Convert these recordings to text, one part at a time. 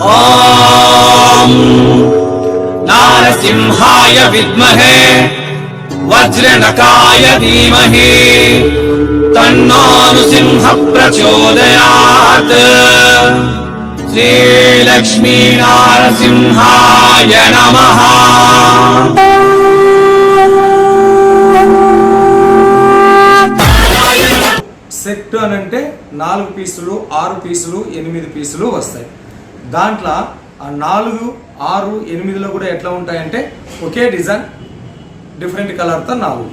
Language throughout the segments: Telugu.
ఓం నారసింహాయ విద్మహే వజ్రనకాయ ధీమహి తన్నో నృసింహ ప్రచోదయాత్. శ్రీలక్ష్మీ నారసింహాయ నమః. సెట్ అని అంటే 4 పీసులు 6 పీసులు 8 పీసులు వస్తాయి. దాంట్లో ఆ 4, 6, 8లో కూడా ఎట్లా ఉంటాయంటే ఒకే డిజైన్ డిఫరెంట్ కలర్తో 4,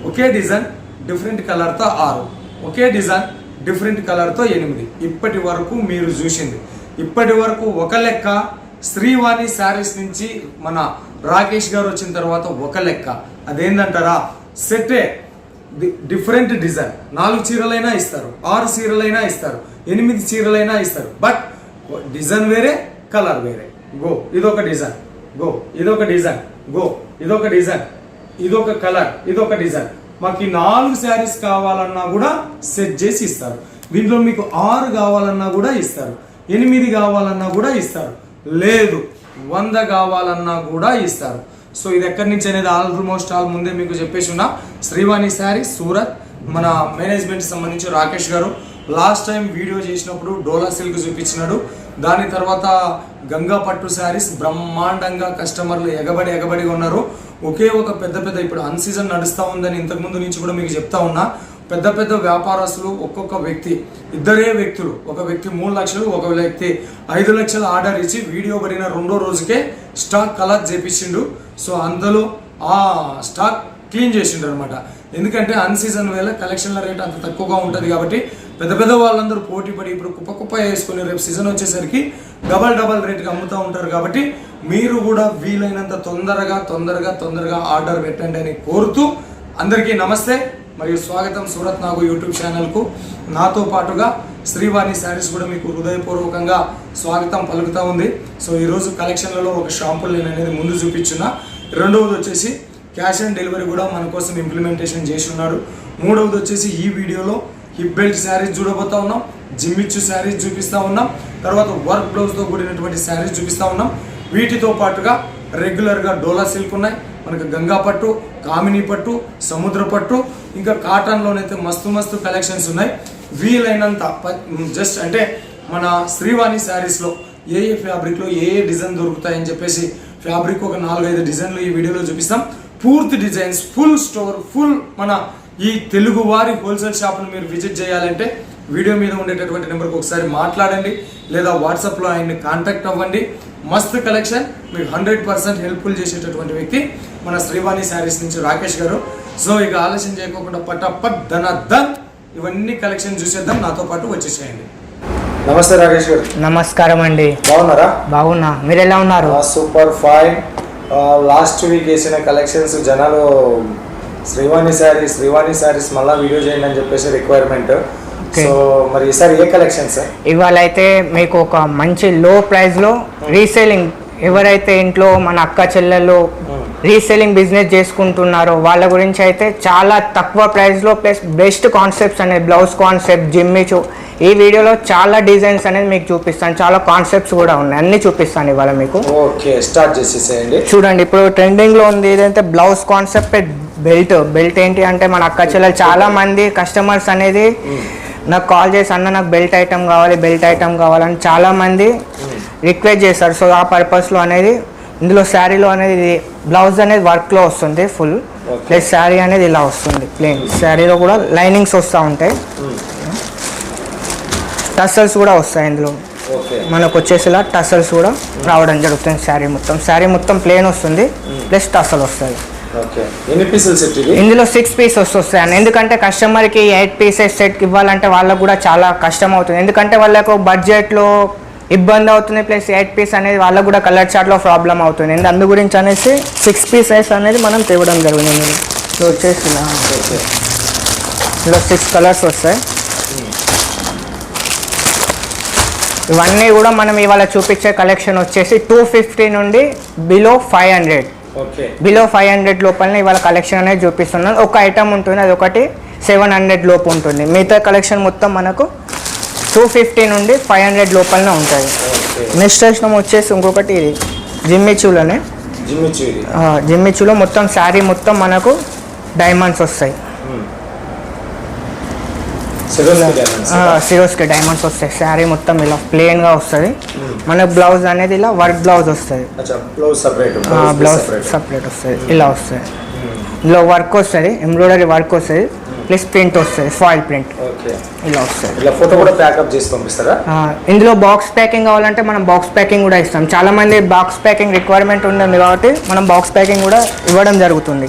ఒకే డిజైన్ డిఫరెంట్ కలర్తో 6, ఒకే డిజైన్ డిఫరెంట్ కలర్తో 8. ఇప్పటి వరకు మీరు చూసింది ఇప్పటి వరకు ఒక లెక్క. శ్రీవాణి శారీస్ నుంచి మన రాకేష్ గారు వచ్చిన తర్వాత ఒక లెక్క. అదేంటంటారా, సెట్టే డిఫరెంట్ డిజైన్. 4 చీరలైనా ఇస్తారు, 6 చీరలైనా ఇస్తారు, 8 చీరలైనా ఇస్తారు. బట్ డిజైన్ వేరే, కలర్ వేరే. గో ఇదొక డిజైన్, గో ఇదొక డిజైన్, గో ఇదొక డిజైన్, ఇదొక కలర్, ఇదొక డిజైన్. మాకు ఈ 4 శారీస్ కావాలన్నా కూడా సెట్ చేసి ఇస్తారు. దీంట్లో మీకు 6 కావాలన్నా కూడా ఇస్తారు, 8 కావాలన్నా కూడా ఇస్తారు, లేదు 100 కావాలన్నా కూడా ఇస్తారు. సో ఇది ఎక్కడి నుంచి అనేది ఆల్మోస్ట్ ఆల్ ముందే మీకు చెప్పేసి ఉన్నా. శ్రీవాణి శారీ సూరత్, మన మేనేజ్మెంట్ సంబంధించి రాకేష్ గారు లాస్ట్ టైం వీడియో చేసినప్పుడు డోలా సిల్క్ చూపించినాడు. దాని తర్వాత గంగా పట్టు శారీస్ బ్రహ్మాండంగా కస్టమర్లు ఎగబడిగా ఉన్నారు. ఒకే ఒక పెద్ద ఇప్పుడు అన్ సీజన్ నడుస్తూ ఉందని ఇంతకుముందు నుంచి కూడా మీకు చెప్తా ఉన్నా. పెద్ద వ్యాపారస్తులు ఒక్కొక్క వ్యక్తి, ఇద్దరే వ్యక్తులు, ఒక వ్యక్తి 3 లక్షలు, ఒక వ్యక్తి 5 లక్షలు ఆర్డర్ ఇచ్చి వీడియో పడిన 2వ రోజుకే స్టాక్ కలెక్ట్ చేపించిండు. సో అందులో ఆ స్టాక్ క్లీన్ చేసిండు అనమాట. ఎందుకంటే అన్ సీజన్ వేళ కలెక్షన్ల రేట్ అంత తక్కువగా ఉంటుంది కాబట్టి పెద్ద వాళ్ళందరూ పోటీ పడి ఇప్పుడు కుప్ప వేసుకుని రేపు సీజన్ వచ్చేసరికి డబల్ రేట్కి అమ్ముతూ ఉంటారు. కాబట్టి మీరు కూడా వీలైనంత తొందరగా ఆర్డర్ పెట్టండి అని కోరుతూ అందరికీ నమస్తే మరియు స్వాగతం సూరత్ నాగు యూట్యూబ్ ఛానల్కు. నాతో పాటుగా శ్రీవాణి శారీస్ కూడా మీకు హృదయపూర్వకంగా స్వాగతం పలుకుతూ ఉంది. సో ఈరోజు కలెక్షన్లలో ఒక షాంపుల్ నేను అనేది ముందు చూపించున్నా. రెండవది వచ్చేసి క్యాష్ ఆన్ డెలివరీ కూడా మన కోసం ఇంప్లిమెంటేషన్ చేసి ఉన్నాడు. మూడవది వచ్చేసి ఈ వీడియోలో హిప్ బెల్ట్ శారీస్ చూడబోతా ఉన్నాం, జిమ్మిచ్చు శారీస్ చూపిస్తూ ఉన్నాం, తర్వాత వర్క్ బ్లౌజ్తో కూడినటువంటి శారీస్ చూపిస్తూ ఉన్నాం. వీటితో పాటుగా రెగ్యులర్గా డోలా సిల్క్ ఉన్నాయి, మనకు గంగా పట్టు, కామినీ పట్టు, సముద్ర పట్టు, ఇంకా కాటన్లోనైతే మస్తు కలెక్షన్స్ ఉన్నాయి. వీలైనంత జస్ట్ అంటే మన శ్రీవాణి శారీస్లో ఏ ఫ్యాబ్రిక్లో ఏ డిజైన్ దొరుకుతాయని చెప్పేసి ఫ్యాబ్రిక్ ఒక 4-5 డిజైన్లు ఈ వీడియోలో చూపిస్తాం. పూర్తి డిజైన్స్, ఫుల్ స్టోర్, ఫుల్ మన ఈ తెలుగు వారి హోల్సేల్ షాప్ను మీరు విజిట్ చేయాలంటే వీడియో మీద ఉండేటటువంటి నెంబర్కి ఒకసారి మాట్లాడండి, లేదా వాట్సాప్లో ఆయన్ని కాంటాక్ట్ అవ్వండి. మస్తు కలెక్షన్, మీకు 100% హెల్ప్ఫుల్ చేసేటటువంటి వ్యక్తి మన శ్రీవాణి శారీస్ నుంచి రాకేష్ గారు. సో ఇక ఆలస్యం చేయకుండా పటాపట్ ధన్ ఇవన్నీ కలెక్షన్ చూసేద్దాం. నాతో పాటు వచ్చేసేయండి. నమస్తే రాకేష్ గారు. నమస్కారం అండి. బాగున్నారా? బాగున్నా, మీరు ఎలా ఉన్నారు? Super fine. లాస్ట్ వీక్ వేసిన కలెక్షన్స్ జనాలు శ్రీవాణి శారీస్ మళ్ళీ వీడియో చేయండి అని చెప్పేసి రిక్వైర్మెంట్. సో మరి ఈసారి ఏ కలెక్షన్స్? ఇవాళ అయితే మీకు ఒక మంచి లో ప్రైస్ లో రీసేలింగ్, ఎవరైతే ఇంట్లో మన అక్క చెల్లెలు రీసేలింగ్ బిజినెస్ చేసుకుంటున్నారో వాళ్ళ గురించి అయితే చాలా తక్కువ ప్రైస్ లో ప్లస్ బెస్ట్ కాన్సెప్ట్స్ అనేది బ్లౌజ్ కాన్సెప్ట్, జిమ్మిచు, ఈ వీడియోలో చాలా డిజైన్స్ అనేది మీకు చూపిస్తాను. చాలా కాన్సెప్ట్స్ కూడా ఉన్నాయి, అన్ని చూపిస్తాను ఇవాళ మీకు. ఓకే, స్టార్ట్ చేసేసేయండి. చూడండి, ఇప్పుడు ట్రెండింగ్ లో ఉంది ఏదైతే బ్లౌజ్ కాన్సెప్ట్ బెల్ట్ ఏంటి అంటే మన అక్క చెల్లెలు చాలా మంది కస్టమర్స్ అనేది నాకు కాల్ చేసి అన్న నాకు బెల్ట్ ఐటమ్ కావాలని చాలా మంది రిక్వెస్ట్ చేస్తారు. సో ఆ పర్పస్లో అనేది ఇందులో శారీలో అనేది బ్లౌజ్ అనేది వర్క్లో వస్తుంది ఫుల్, ప్లస్ శారీ అనేది ఇలా వస్తుంది ప్లెయిన్. శారీలో కూడా లైనింగ్స్ వస్తూ ఉంటాయి, టసల్స్ కూడా వస్తాయి ఇందులో మనకు వచ్చేసిలా టసల్స్ కూడా రావడం జరుగుతుంది. శారీ మొత్తం ప్లెయిన్ వస్తుంది, ప్లస్ టసల్ వస్తుంది. ఇందులో 6 పీసెస్ వస్తాయి. ఎందుకంటే కస్టమర్కి 8 పీసెస్ సెట్ ఇవ్వాలంటే వాళ్ళకు కూడా చాలా కష్టం అవుతుంది, ఎందుకంటే వాళ్ళకు బడ్జెట్లో ఇబ్బంది అవుతుంది, ప్లస్ 8 పీస్ అనేది వాళ్ళకు కూడా కలర్ చార్ట్లో ప్రాబ్లం అవుతుంది. అందు గురించి అనేసి 6 పీసెస్ అనేది మనం తేవడం జరిగింది. సో వచ్చేసి ఇందులో 6 కలర్స్ వస్తాయి. ఇవన్నీ కూడా మనం ఇవాళ చూపించే కలెక్షన్ వచ్చేసి 250 నుండి బిలో 500 లోపలనే ఇవాళ కలెక్షన్ అనేది చూపిస్తున్నాను. ఒక ఐటమ్ ఉంటుంది, అది ఒకటి 700 లోపు ఉంటుంది. మిగతా కలెక్షన్ మొత్తం మనకు 250 నుండి 500 లోపలనే ఉంటుంది. నెక్స్ట్ ఐటమ్ వచ్చేసి ఇంకొకటి ఇది జిమ్మిచూలోనే. జిమ్మిచూలో మొత్తం శారీ మొత్తం మనకు డైమండ్స్ వస్తాయి. సిరోస్కి డైమండ్స్ వస్తాయి. శారీ మొత్తం ఇలా ప్లెయిన్గా వస్తుంది. మనకు బ్లౌజ్ అనేది ఇలా వర్క్ బ్లౌజ్ వస్తుంది. బ్లౌజ్ సపరేట్ వస్తుంది. ఇలా వస్తుంది. ఇందులో వర్క్ వస్తుంది, ఎంబ్రాయిడరీ వర్క్ వస్తుంది, ప్లస్ ప్రింట్ వస్తుంది, ఫాయిల్ ప్రింట్ ఇలా వస్తుంది. ఇందులో బాక్స్ ప్యాకింగ్ కావాలంటే మనం బాక్స్ ప్యాకింగ్ కూడా ఇస్తాం. చాలా మంది బాక్స్ ప్యాకింగ్ రిక్వైర్మెంట్ ఉంటుంది కాబట్టి మనం బాక్స్ ప్యాకింగ్ కూడా ఇవ్వడం జరుగుతుంది.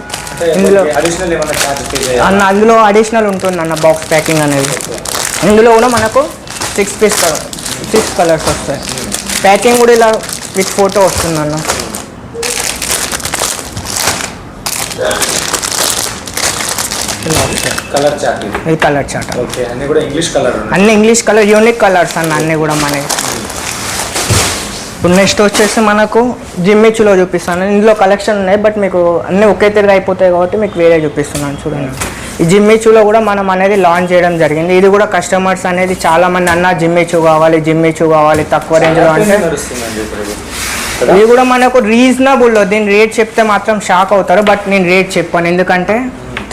ఇందులో అందులో అడిషనల్ ఉంటుంది అన్న బాక్స్ ప్యాకింగ్ అనేది. ఇందులో కూడా మనకు 6 కలర్స్ వస్తాయి. ప్యాకింగ్ కూడా ఇలా విత్ ఫోటో వస్తుంది అన్న. Colour chart. అన్ని ఇంగ్లీష్ కలర్ యూనిక్ కలర్స్ అన్న అన్నీ కూడా మనకి. ఇప్పుడు నెక్స్ట్ వచ్చేసి మనకు జిమ్మిచూలో చూపిస్తాను. ఇందులో కలెక్షన్ ఉన్నాయి బట్ మీకు అన్నీ ఒకే తిరిగి అయిపోతాయి కాబట్టి మీకు వేరే చూపిస్తున్నాను చూడండి. ఈ జిమ్మిచూలో కూడా మనం అనేది లాంచ్ చేయడం జరిగింది. ఇది కూడా కస్టమర్స్ అనేది చాలా మంది అన్న జిమ్మిచూ కావాలి తక్కువ రేంజ్లో అంటే ఇది కూడా మనకు రీజనబుల్లో. దీని రేట్ చెప్తే మాత్రం షాక్ అవుతారు బట్ నేను రేట్ చెప్పాను ఎందుకంటే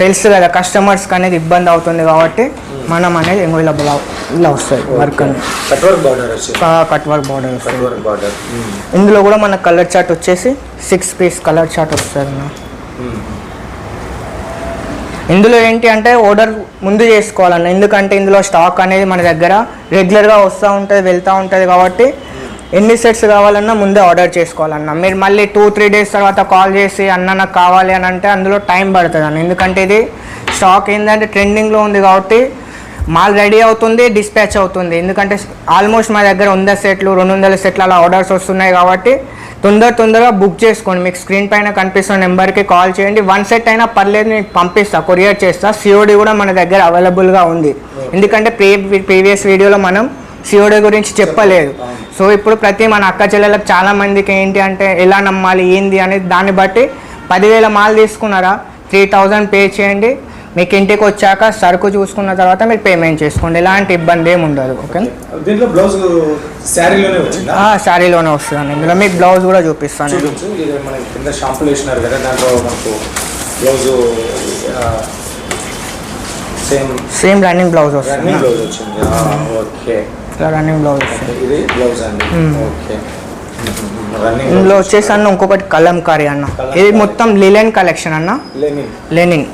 తెలుసు కదా కస్టమర్స్కి అనేది ఇబ్బంది అవుతుంది కాబట్టి మనం అనేది ఇలా వస్తుంది వర్క్ అనేది కట్ వర్క్ బార్డర్ వస్తుంది. ఇందులో కూడా మన కలర్ చార్ట్ వచ్చేసి 6 పీస్ కలర్ చార్ట్ వస్తుంది. ఇందులో ఏంటి అంటే ఆర్డర్ ముందు చేసుకోవాలన్న, ఎందుకంటే ఇందులో స్టాక్ అనేది మన దగ్గర రెగ్యులర్గా వస్తూ ఉంటుంది వెళ్తూ ఉంటుంది కాబట్టి ఎన్ని సెట్స్ కావాలన్నా ముందే ఆర్డర్ చేసుకోవాలన్నా. మీరు మళ్ళీ 2-3 డేస్ తర్వాత కాల్ చేసి అన్న నాకు కావాలి అని అంటే అందులో టైం పడుతుంది అన్న. ఎందుకంటే ఇది స్టాక్ ఏంటంటే ట్రెండింగ్లో ఉంది కాబట్టి మాల్ రెడీ అవుతుంది, డిస్పాచ్ అవుతుంది. ఎందుకంటే ఆల్మోస్ట్ మా దగ్గర 100 సెట్లు 200 సెట్లు అలా ఆర్డర్స్ వస్తున్నాయి కాబట్టి తొందరగా బుక్ చేసుకోండి. మీకు స్క్రీన్ పైన కనిపిస్తున్న నెంబర్కి కాల్ చేయండి. 1 సెట్ అయినా పర్లేదు, నేను పంపిస్తాను, కొరియర్ చేస్తా. సిఓడి కూడా మన దగ్గర అవైలబుల్గా ఉంది. ఎందుకంటే ప్రీవియస్ వీడియోలో మనం సిఓడి గురించి చెప్పలేదు. సో ఇప్పుడు ప్రతి మన అక్క చెల్లెలకు చాలా మందికి ఏంటి అంటే ఎలా నమ్మాలి ఏంది అనేది దాన్ని బట్టి 10,000 మాల్ తీసుకున్నారా 3,000 పే చేయండి. మీకు ఇంటికి వచ్చాక సరుకు చూసుకున్న తర్వాత మీరు పేమెంట్ చేసుకోండి. ఎలాంటి ఇబ్బంది ఏమి ఉండదు. ఓకే, శారీలోనే వస్తుంది. ఇందులో మీకు బ్లౌజ్ కూడా చూపిస్తాను. సేమ్ రన్నింగ్ బ్లౌజ్ వస్తుంది. రన్నింగ్ బ్లౌజ్ ఇందులో వచ్చేసి అన్న ఇంకొకటి కలంకారీ అన్న. ఇది మొత్తం లిలెన్ కలెక్షన్ అన్న, లెనిన్.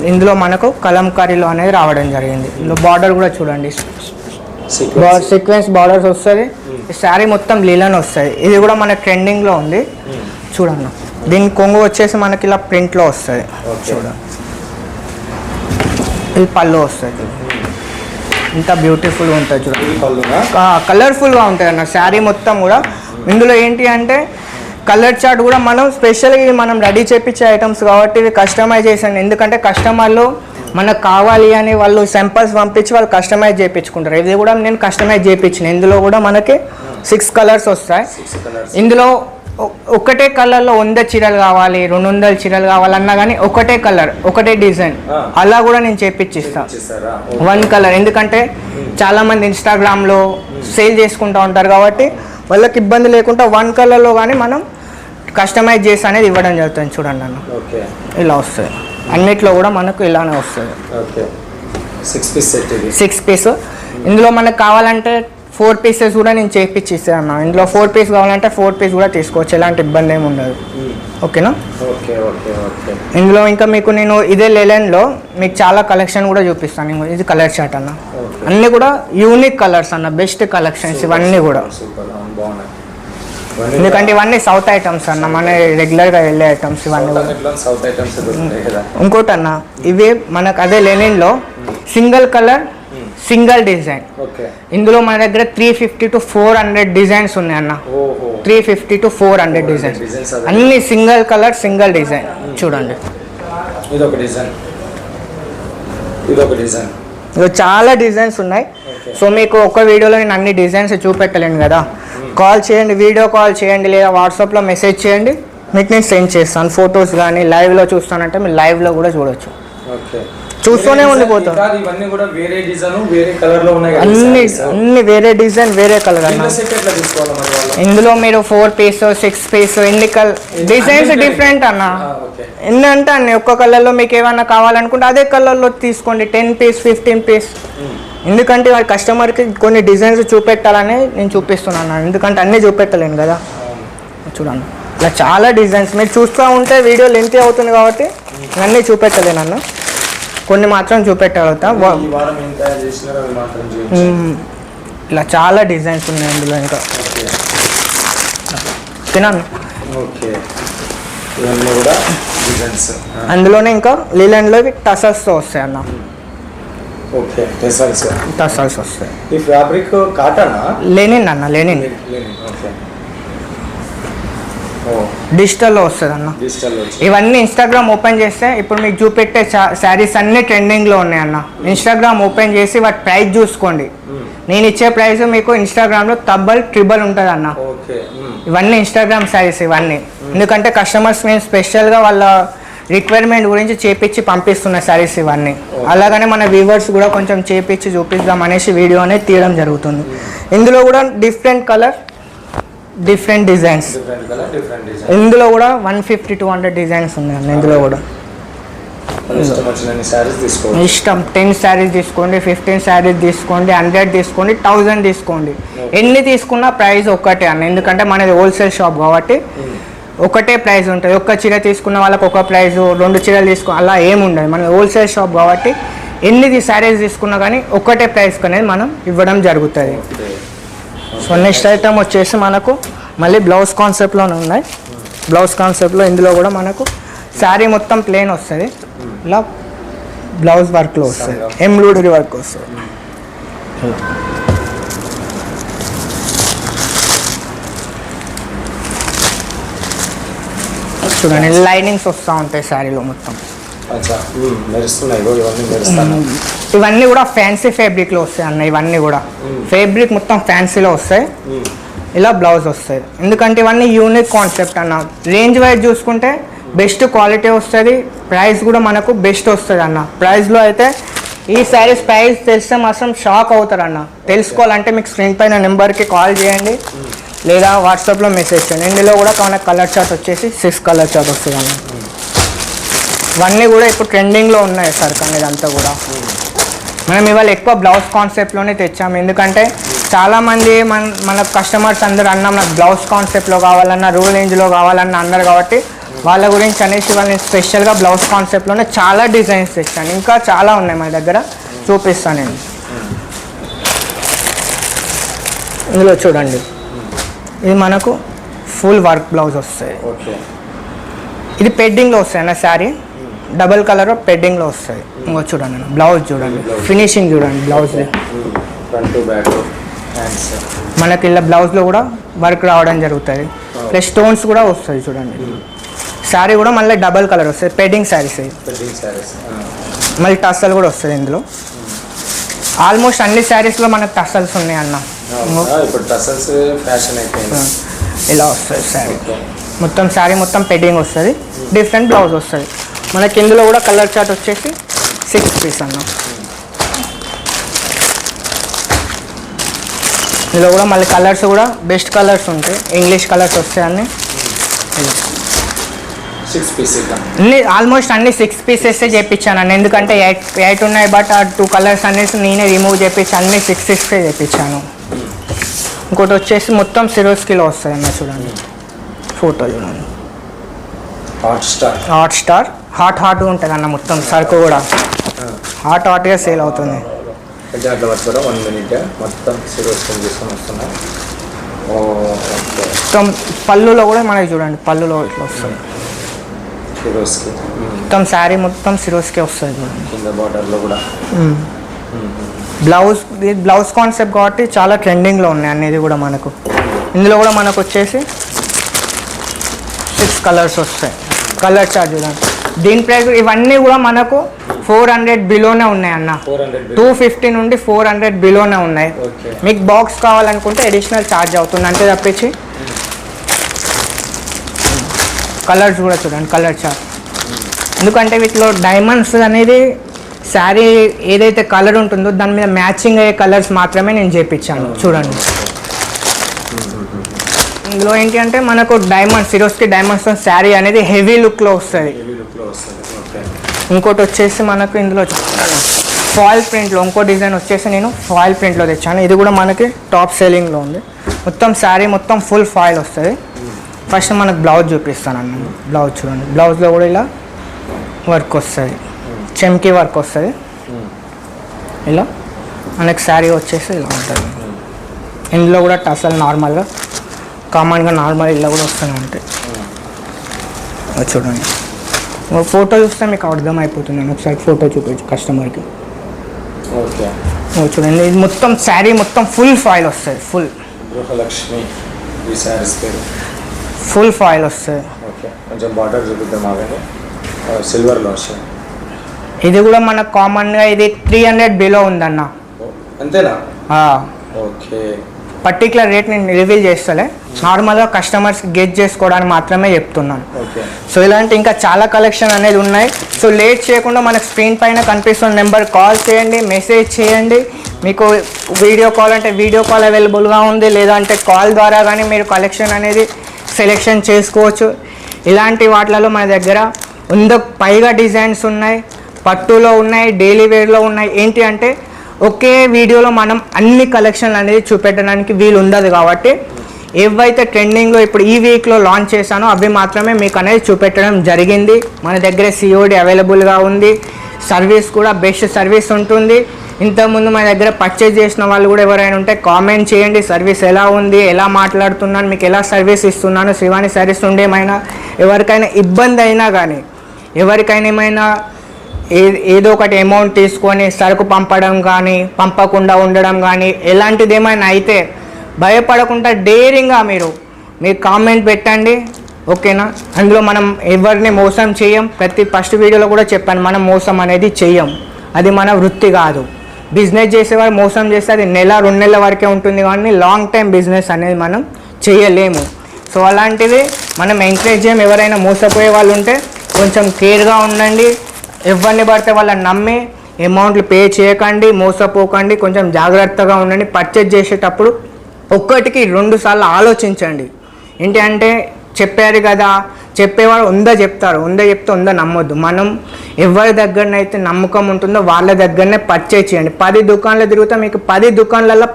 ఇందులో మనకు కలంకారీలో అనేది రావడం జరిగింది. ఇందులో బార్డర్ కూడా చూడండి, సీక్వెన్స్ బార్డర్స్ వస్తుంది. ఈ శారీ మొత్తం లిలెన్ వస్తుంది. ఇది కూడా మన ట్రెండింగ్లో ఉంది చూడన్న. దీని కొంగు వచ్చేసి మనకి ఇలా ప్రింట్లో వస్తుంది చూడండి. ఇది పళ్ళు వస్తుంది. ఇంత బ్యూటిఫుల్గా ఉంటుంది చూడండి, కలర్ఫుల్గా ఉంటుంది అన్న శారీ మొత్తం కూడా. ఇందులో ఏంటి అంటే కలర్ చార్ట్ కూడా మనం స్పెషల్గా మనం రెడీ చేయించే ఐటమ్స్ కాబట్టి ఇవి కస్టమైజ్ చేసాను. ఎందుకంటే కస్టమర్లు మనకు కావాలి అని వాళ్ళు సింపుల్స్ పంపించి వాళ్ళు కస్టమైజ్ చేయించుకుంటారు. ఇది కూడా నేను కస్టమైజ్ చేయించిన. ఇందులో కూడా మనకి 6 కలర్స్ వస్తాయి. ఇందులో ఒకటే కలర్లో 100 చీరలు కావాలి 200 చీరలు కావాలన్నా కానీ ఒకటే కలర్ ఒకటే డిజైన్ అలా కూడా నేను చేపించిస్తాను. 1 కలర్, ఎందుకంటే చాలామంది ఇన్స్టాగ్రామ్లో సేల్ చేసుకుంటూ ఉంటారు కాబట్టి వాళ్ళకి ఇబ్బంది లేకుండా 1 కలర్లో కానీ మనం కస్టమైజ్ చేసి అనేది ఇవ్వడం జరుగుతుంది. చూడండి అన్న, ఇలా వస్తుంది. అన్నిట్లో కూడా మనకు ఇలానే వస్తుంది. 6 పీస్. ఇందులో మనకు కావాలంటే 4 పీసెస్ కూడా నేను చేయించి ఇస్తాను. ఇందులో 4 పీస్ కావాలంటే 4 పీస్ కూడా తీసుకోవచ్చు, ఎలాంటి ఇబ్బంది ఏమి ఉండదు. ఓకేనా? ఇందులో ఇంకా మీకు నేను ఇదే లెలెన్లో మీకు చాలా కలెక్షన్ కూడా చూపిస్తాను. ఇది కలర్ చార్ట్ అన్న. అన్నీ కూడా యూనిక్ కలర్స్ అన్న, బెస్ట్ కలెక్షన్స్ ఇవన్నీ కూడా. ఎందుకంటే ఇవన్నీ సౌత్ ఐటమ్స్ అన్న, మన రెగ్యులర్గా వెళ్ళే ఐటమ్స్ ఇవన్నీ కూడా. ఇంకోటి అన్న, ఇవి మనకు అదే లెనిన్లో సింగిల్ కలర్ సింగిల్ డిజైన్. ఇందులో మన దగ్గర 350 to 400 డిజైన్స్ ఉన్నాయి అన్న. 350 to 400 డిజైన్స్, అన్ని సింగిల్ కలర్ సింగిల్ డిజైన్. చూడండి, చాలా డిజైన్స్ ఉన్నాయి. సో మీకు ఒక వీడియోలో నేను అన్ని డిజైన్స్ చూపెట్టలేను కదా. కాల్ చేయండి, వీడియో కాల్ చేయండి, లేదా వాట్సాప్లో మెసేజ్ చేయండి, మీకు నేను సెండ్ చేస్తాను ఫొటోస్. కానీ లైవ్లో చూస్తానంటే మీరు లైవ్లో కూడా చూడొచ్చు. చూస్తూనే ఉండిపోతాం. ఇవన్నీ కూడా వేరే డిజైన్ వేరే కలర్ లో ఉన్నాయి. అన్ని వేరే డిజైన్ వేరే కలర్ అన్న. ఇందులో మీరు 4 పీస్ 6 పీస్ ఎన్ని డిజైన్స్ డిఫరెంట్ అన్న. ఎన్ని అంటే అన్ని ఒక్క కలర్ లో మీకు ఏమన్నా కావాలనుకుంటే అదే కలర్ లో తీసుకోండి. 10 పీస్ 15 పీస్. ఎందుకంటే కస్టమర్ కి కొన్ని డిజైన్స్ చూపెట్టాలని నేను చూపిస్తున్నాను. ఎందుకంటే అన్ని చూపెట్టలేను కదా. చూడండి ఇలా చాలా డిజైన్స్ మీరు చూస్తూ ఉంటే వీడియో లెంత్ అవుతుంది కాబట్టి అన్నీ చూపెట్టలేను అన్న. కొన్ని మాత్రం చూపెట్టగలుగుతా. ఇలా చాలా డిజైన్స్ ఉన్నాయి అందులో. ఇంకా తినాను అందులోనే ఇంకా లీలెండ్లో టసల్స్తో వస్తాయి అన్న. టసల్స్ వస్తాయి. ఈ ఫ్యాబ్రిక్ కాటన్ లెనిన్ అన్న. లెనిన్ డిజిటల్లో వస్తుంది అన్న. ఇవన్నీ ఇన్స్టాగ్రామ్ ఓపెన్ చేస్తే ఇప్పుడు మీకు చూపెట్టే శారీస్ అన్ని ట్రెండింగ్లో ఉన్నాయి అన్న. ఇన్స్టాగ్రామ్ ఓపెన్ చేసి వాటి ప్రైస్ చూసుకోండి. నేను ఇచ్చే ప్రైస్ మీకు ఇన్స్టాగ్రామ్లో ట్రిబల్ ఉంటుంది అన్న. ఇవన్నీ ఇన్స్టాగ్రామ్ శారీస్ ఇవన్నీ. ఎందుకంటే కస్టమర్స్ మేము స్పెషల్గా వాళ్ళ రిక్వైర్మెంట్ గురించి చేపించి పంపిస్తున్న శారీస్ ఇవన్నీ. అలాగనే మన వ్యూవర్స్ కూడా కొంచెం చేపించి చూపిద్దాం అనేసి వీడియో అనేది తీయడం జరుగుతుంది. ఇందులో కూడా డిఫరెంట్ కలర్ డిఫరెంట్ డిజైన్స్. ఇందులో కూడా 150-200 డిజైన్స్ ఉన్నాయి. ఇందులో కూడా ఇష్టం 10 శారీస్ తీసుకోండి, 15 శారీస్ తీసుకోండి, 100 తీసుకోండి, 1000 తీసుకోండి. ఎన్ని తీసుకున్నా ప్రైస్ ఒక్కటే అన్న. ఎందుకంటే మనది హోల్సేల్ షాప్ కాబట్టి ఒకటే ప్రైస్ ఉంటుంది. ఒక్క చీర తీసుకున్న వాళ్ళకి ఒక ప్రైస్, 2 చీరలు తీసుకున్న అలా ఏముండదు. మన హోల్సేల్ షాప్ కాబట్టి ఎన్ని శారీస్ తీసుకున్నా కానీ ఒక్కటే ప్రైస్ అనేది మనం ఇవ్వడం జరుగుతుంది. సో నెక్స్ట్ ఐటమ్ వచ్చేసి మనకు మళ్ళీ బ్లౌజ్ కాన్సెప్ట్లోనే ఉన్నాయి. బ్లౌజ్ కాన్సెప్ట్లో ఇందులో కూడా మనకు శారీ మొత్తం ప్లెయిన్ వస్తుంది. ఇలా బ్లౌజ్ వర్క్లో వస్తుంది, ఎంబ్రాయిడరీ వర్క్ వస్తుంది. చూడండి లైనింగ్స్ వస్తూ ఉంటాయి శారీలో మొత్తం. ఇవన్నీ కూడా ఫ్యాన్సీ ఫ్యాబ్రిక్లో వస్తాయి అన్న. ఇవన్నీ కూడా ఫ్యాబ్రిక్ మొత్తం ఫ్యాన్సీలో వస్తాయి. ఇలా బ్లౌజ్ వస్తుంది. ఎందుకంటే ఇవన్నీ యూనిక్ కాన్సెప్ట్ అన్న. రేంజ్ వైజ్ చూసుకుంటే బెస్ట్ క్వాలిటీ వస్తుంది. ప్రైస్ కూడా మనకు బెస్ట్ వస్తుంది అన్న. ప్రైస్లో అయితే ఈ శారీస్ ప్రైస్ తెలిస్తే మాత్రం షాక్ అవుతారు అన్న. తెలుసుకోవాలంటే మీకు స్క్రీన్ పైన నెంబర్కి కాల్ చేయండి లేదా వాట్సాప్లో మెసేజ్ చేయండి. ఇందులో కూడా మనకు కలర్ చార్ట్ వచ్చేసి 6 కలర్ చార్ట్ వస్తుంది అన్న. ఇవన్నీ కూడా ఇప్పుడు ట్రెండింగ్లో ఉన్నాయి సార్. కానీ ఇదంతా కూడా మనం ఇవాళ ఎక్కువ బ్లౌజ్ కాన్సెప్ట్లోనే తెచ్చాము. ఎందుకంటే చాలామంది మన కస్టమర్స్ అందరూ అన్నాం నాకు బ్లౌజ్ కాన్సెప్ట్లో కావాలన్నా రూల్ రేంజ్లో కావాలన్నా అన్నారు కాబట్టి వాళ్ళ గురించి అనేసి వాళ్ళని స్పెషల్గా బ్లౌజ్ కాన్సెప్ట్లోనే చాలా డిజైన్స్ తెచ్చాను. ఇంకా చాలా ఉన్నాయి మన దగ్గర, చూపిస్తాను నేను. ఇందులో చూడండి ఇది మనకు ఫుల్ వర్క్ బ్లౌజ్ వస్తుంది. ఇది పెడ్డింగ్లో వస్తాయి అన్న. శారీ డబల్ కలర్ పెడ్డింగ్లో వస్తుంది. ఇంకో చూడండి అన్న బ్లౌజ్ చూడండి, ఫినిషింగ్ చూడండి బ్లౌజ్. మనకి ఇలా బ్లౌజ్లో కూడా వర్క్ రావడం జరుగుతుంది. ప్లస్ స్టోన్స్ కూడా వస్తుంది చూడండి. శారీ కూడా మళ్ళీ డబల్ కలర్ వస్తుంది. పెడ్డింగ్ శారీస్ మళ్ళీ టస్సల్ కూడా వస్తుంది ఇందులో. ఆల్మోస్ట్ అన్ని శారీస్లో మనకు టస్సల్స్ ఉన్నాయి అన్న. ఇలా వస్తుంది శారీ మొత్తం. శారీ మొత్తం పెడ్డింగ్ వస్తుంది. డిఫరెంట్ బ్లౌజ్ వస్తుంది మనకి. ఇందులో కూడా కలర్ చార్ట్ వచ్చేసి 6 పీస్ అన్న. ఇందులో కూడా మళ్ళీ కలర్స్ కూడా బెస్ట్ కలర్స్ ఉంటాయి. ఇంగ్లీష్ కలర్స్ వస్తాయి అన్నీ. అన్ని ఆల్మోస్ట్ అన్ని 6 పీసెస్ చేయించాను. ఎందుకంటే 8 ఉన్నాయి బట్ ఆ 2 కలర్స్ అనేసి నేనే రిమూవ్ చేయించి అన్ని 6 చేయించాను. ఇంకోటి వచ్చేసి మొత్తం సిరోస్కిలో వస్తుంది అన్న. చూడండి ఫోటో చూడండి. హాట్ స్టార్ హాట్ ఉంటుంది అన్న. మొత్తం సరుకు కూడా హాట్గా సేల్ అవుతుంది. మొత్తం పళ్ళులో కూడా మనకి చూడండి, పళ్ళులో ఇట్లా వస్తుంది మొత్తం. శారీ మొత్తం సిరోస్కే వస్తుంది చూడండి. బ్లౌజ్ కాన్సెప్ట్ కాబట్టి చాలా ట్రెండింగ్లో ఉన్నాయి అనేది కూడా మనకు. ఇందులో కూడా మనకు వచ్చేసి 6 కలర్స్ వస్తాయి. కలర్ చార్ట్ చూడండి. దీని ప్రైస్ ఇవన్నీ కూడా మనకు 400 బిలోనే ఉన్నాయి అన్న. 250 నుండి 400 బిలోనే ఉన్నాయి. మీకు బాక్స్ కావాలనుకుంటే అడిషనల్ ఛార్జ్ అవుతుంది అంతే తప్పించి. కలర్స్ కూడా చూడండి కలర్ చార్ట్. ఎందుకంటే వీటిలో డైమండ్స్ అనేది శారీ ఏదైతే కలర్ ఉంటుందో దాని మీద మ్యాచింగ్ అయ్యే కలర్స్ మాత్రమే నేను చేపించాను. చూడండి, ఇందులో ఏంటి అంటే మనకు డైమండ్స్, సిరోస్కి డైమండ్స్తో శారీ అనేది హెవీ లుక్లో వస్తుంది. ఇంకోటి వచ్చేసి మనకు ఇందులో ఫాయిల్ ప్రింట్లో ఇంకో డిజైన్ వచ్చేసి నేను ఫాయిల్ ప్రింట్లో తెచ్చాను. ఇది కూడా మనకి టాప్ సెల్లింగ్లో ఉంది. మొత్తం శారీ మొత్తం ఫుల్ ఫాయిల్ వస్తుంది. ఫస్ట్ మనకు బ్లౌజ్ చూపిస్తాను అన్న. బ్లౌజ్ చూడండి, బ్లౌజ్లో కూడా ఇలా వర్క్ వస్తుంది, చెమ్కీ వర్క్ వస్తుంది. ఇలా మనకి శారీ వచ్చేసి ఇలా ఉంటుంది. ఇందులో కూడా టసల్ నార్మల్గా కామన్గా నార్మల్ ఇలా కూడా వస్తూనే ఉంటాయి. చూడండి, ఫోటో చూస్తే మీకు అర్థమైపోతుంది. ఒకసారి ఫోటో చూపించు కస్టమర్కి. ఓకే, చూడండి, ఇది మొత్తం శారీ మొత్తం ఫుల్ ఫాయిల్ వస్తుంది. గృహలక్ష్మి ఈ శారీస్ పేరు ఫుల్ ఫాయిల్ వస్తుంది. ఓకే, కొంచెం బార్డర్ చూపిద్దాం. అలాగే సిల్వర్లో వస్తుంది. ఇది కూడా మనకు కామన్గా ఇది 300 బిలో ఉందన్న. అంతేనా? ఓకే, పర్టికులర్ రేట్ నేను రివీల్ చేస్తలే, నార్మల్గా కస్టమర్స్ గెట్ చేసుకోవడానికి మాత్రమే చెప్తున్నాను. సో ఇలాంటి ఇంకా చాలా కలెక్షన్ అనేది ఉన్నాయి. సో లేట్ చేయకుండా మనకు స్క్రీన్ పైన కనిపిస్తున్న నెంబర్ కాల్ చేయండి, మెసేజ్ చేయండి. మీకు వీడియో కాల్ అంటే వీడియో కాల్ అవైలబుల్గా ఉంది, లేదంటే కాల్ ద్వారా కానీ మీరు కలెక్షన్ అనేది సెలెక్షన్ చేసుకోవచ్చు. ఇలాంటి వాటిలలో మన దగ్గర 100 పైగా డిజైన్స్ ఉన్నాయి, పట్టులో ఉన్నాయి, డైలీ వేర్లో ఉన్నాయి. ఏంటి అంటే ఒకే వీడియోలో మనం అన్ని కలెక్షన్లు అనేది చూపెట్టడానికి వీలు ఉండదు. కాబట్టి ఏవైతే ట్రెండింగ్లో ఇప్పుడు ఈ వీక్లో లాంచ్ చేశానో అవి మాత్రమే మీకు అనేది చూపెట్టడం జరిగింది. మన దగ్గర COD అవైలబుల్గా ఉంది. సర్వీస్ కూడా బెస్ట్ సర్వీస్ ఉంటుంది. ఇంతకుముందు మన దగ్గర పర్చేజ్ చేసిన వాళ్ళు కూడా ఎవరైనా ఉంటే కామెంట్ చేయండి, సర్వీస్ ఎలా ఉంది, ఎలా మాట్లాడుతున్నాను, మీకు ఎలా సర్వీస్ ఇస్తున్నాను. శ్రీవాణి సర్వీస్ నుండి ఏమైనా ఎవరికైనా ఇబ్బంది అయినా కానీ, ఎవరికైనా ఏమైనా ఏదో ఒకటి అమౌంట్ తీసుకొని సరుకు పంపడం కానీ, పంపకుండా ఉండడం కానీ ఎలాంటిది ఏమైనా అయితే భయపడకుండా డేరింగ్గా మీరు కామెంట్ పెట్టండి. ఓకేనా? అందులో మనం ఎవరిని మోసం చేయం. ఫస్ట్ వీడియోలో కూడా చెప్పాను, మనం మోసం అనేది చెయ్యం. అది మన వృత్తి కాదు. బిజినెస్ చేసేవారు మోసం చేస్తే అది 1-2 నెలల వరకే ఉంటుంది, కానీ లాంగ్ టైం బిజినెస్ అనేది మనం చేయలేము. సో అలాంటివి మనం ఎంకరేజ్ చేయం. ఎవరైనా మోసపోయే వాళ్ళు ఉంటే కొంచెం కేర్గా ఉండండి. ఎవరిని పడితే వాళ్ళని నమ్మి అమౌంట్లు పే చేయకండి, మోసపోకండి. కొంచెం జాగ్రత్తగా ఉండండి. పర్చేజ్ చేసేటప్పుడు 1-2 సార్లు ఆలోచించండి. ఏంటి అంటే చెప్పారు కదా, చెప్పేవాడు 100 చెప్తారు, 100 చెప్తే 100 నమ్మొద్దు. మనం ఎవరి దగ్గరనైతే నమ్మకం ఉంటుందో వాళ్ళ దగ్గరనే పర్చేజ్ చేయండి. 10 దుకాణాలు తిరుగుతా మీకు 10 దుకాణాలలో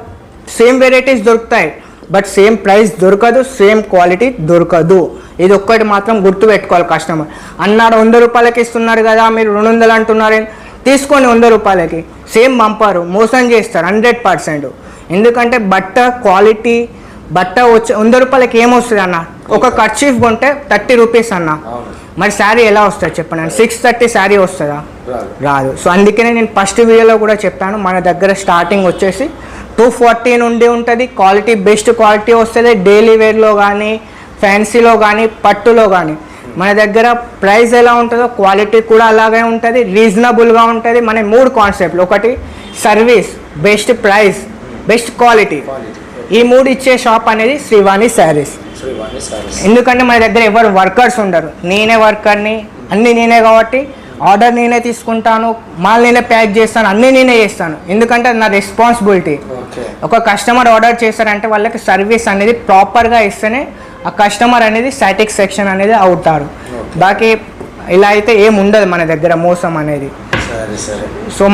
సేమ్ వెరైటీస్ దొరుకుతాయి, బట్ సేమ్ ప్రైస్ దొరకదు, సేమ్ క్వాలిటీ దొరకదు. ఇది ఒక్కటి మాత్రం గుర్తుపెట్టుకోవాలి. కస్టమర్ అన్నాడు 100 రూపాయలకి ఇస్తున్నారు కదా, మీరు 200 అంటున్నారు, తీసుకొని 100 రూపాయలకి సేమ్ పంపారు, మోసం చేస్తారు 100%. ఎందుకంటే బట్ట క్వాలిటీ, బట్ట వచ్చి 100 రూపాయలకి ఏమొస్తుంది అన్న? ఒక కర్చీఫ్ కొంటే 30 రూపీస్ అన్న. మరి శారీ ఎలా వస్తుంది చెప్పండి? 630 శారీ వస్తుందా? రాదు. సో అందుకనే నేను ఫస్ట్ వీడియోలో కూడా చెప్పాను, మన దగ్గర స్టార్టింగ్ వచ్చేసి 240 నుండి ఉంటుంది. క్వాలిటీ బెస్ట్ క్వాలిటీ వస్తుంది. డైలీ వేర్లో కానీ, ఫ్యాన్సీలో కానీ, పట్టులో కానీ మన దగ్గర ప్రైస్ ఎలా ఉంటుందో క్వాలిటీ కూడా అలాగే ఉంటుంది, రీజనబుల్గా ఉంటుంది. మన 3 కాన్సెప్ట్లు, ఒకటి service, best price, best quality. ఈ 3 ఇచ్చే షాప్ అనేది శ్రీవాణి శారీస్. ఎందుకంటే మన దగ్గర ఎవరు వర్కర్స్ ఉండరు, నేనే వర్కర్ని, అన్నీ నేనే. కాబట్టి ఆర్డర్ నేనే తీసుకుంటాను, మాల్ నేనే ప్యాక్ చేస్తాను, అన్నీ నేనే చేస్తాను. ఎందుకంటే నా రెస్పాన్సిబిలిటీ. ఒక కస్టమర్ ఆర్డర్ చేశారంటే వాళ్ళకి సర్వీస్ అనేది ప్రాపర్గా ఇస్తేనే ఆ కస్టమర్ అనేది సాటిస్ఫాక్షన్ అనేది అవుతారు. బాకీ ఇలా అయితే ఏముండదు మన దగ్గర మోసం అనేది. సో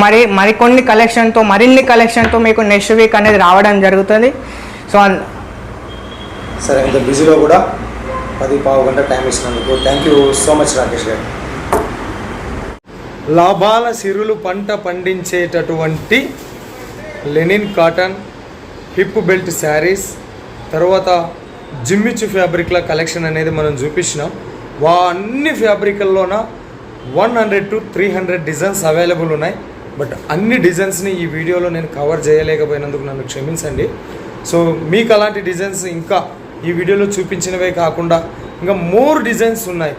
మరిన్ని కలెక్షన్తో మీకు నెక్స్ట్ వీక్ అనేది రావడం జరుగుతుంది. సో సరే, ఇంత బిజీలో కూడా 10-15 గంట టైం ఇచ్చినందుకు thank you so much Rakesh గారు. లాభాల సిరులు పంట పండించేటటువంటి linen cotton, hip belt saris, తర్వాత జిమ్మిచ్చు ఫ్యాబ్రిక్ల కలెక్షన్ అనేది మనం చూపించినాం. అన్ని ఫ్యాబ్రికల్లోన 100 to 300 డిజైన్స్ అవైలబుల్ ఉన్నాయి. బట్ అన్ని డిజైన్స్ని ఈ వీడియోలో నేను కవర్ చేయలేకపోయినందుకు నన్ను క్షమించండి. సో మీకు అలాంటి డిజైన్స్ ఇంకా ఈ వీడియోలో చూపించినవే కాకుండా ఇంకా మోర్ డిజైన్స్ ఉన్నాయి.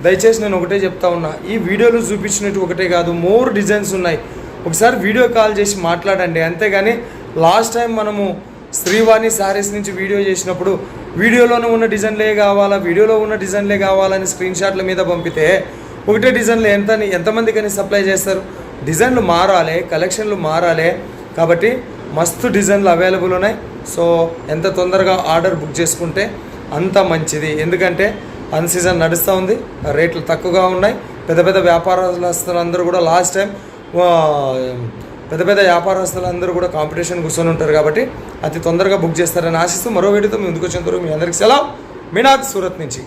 దయచేసి నేను ఒకటే చెప్తా ఉన్నా, ఈ వీడియోలో చూపించినట్టు ఒకటే కాదు, మోర్ డిజైన్స్ ఉన్నాయి. ఒకసారి వీడియో కాల్ చేసి మాట్లాడండి. అంతేగాని లాస్ట్ టైం మనము శ్రీవాణి శారీస్ నుంచి వీడియో చేసినప్పుడు వీడియోలోనే ఉన్న డిజైన్లే కావాలని స్క్రీన్ షాట్ల మీద పంపితే ఒకటే డిజైన్లో ఎంతమందికని సప్లై చేస్తారు? డిజైన్లు మారాలి, కలెక్షన్లు మారాలి. కాబట్టి మస్తు డిజైన్లు అవైలబుల్ ఉన్నాయి. సో ఎంత తొందరగా ఆర్డర్ బుక్ చేసుకుంటే అంత మంచిది. ఎందుకంటే అన్ సీజన్ నడుస్తూ ఉంది, రేట్లు తక్కువగా ఉన్నాయి. పెద్ద పెద్ద వ్యాపారస్తులందరూ కూడా లాస్ట్ టైం పెద్ద పెద్ద వ్యాపారస్తులందరూ కూడా కాంపిటీషన్ కూర్చొని ఉంటారు. కాబట్టి అతి తొందరగా బుక్ చేస్తారని ఆశిస్తూ మరో వీడియోతో మీ ముందుకు వచ్చేంత వరకు మీ అందరికీ సెలవు. మీనాగ్ సూరత్ నుంచి.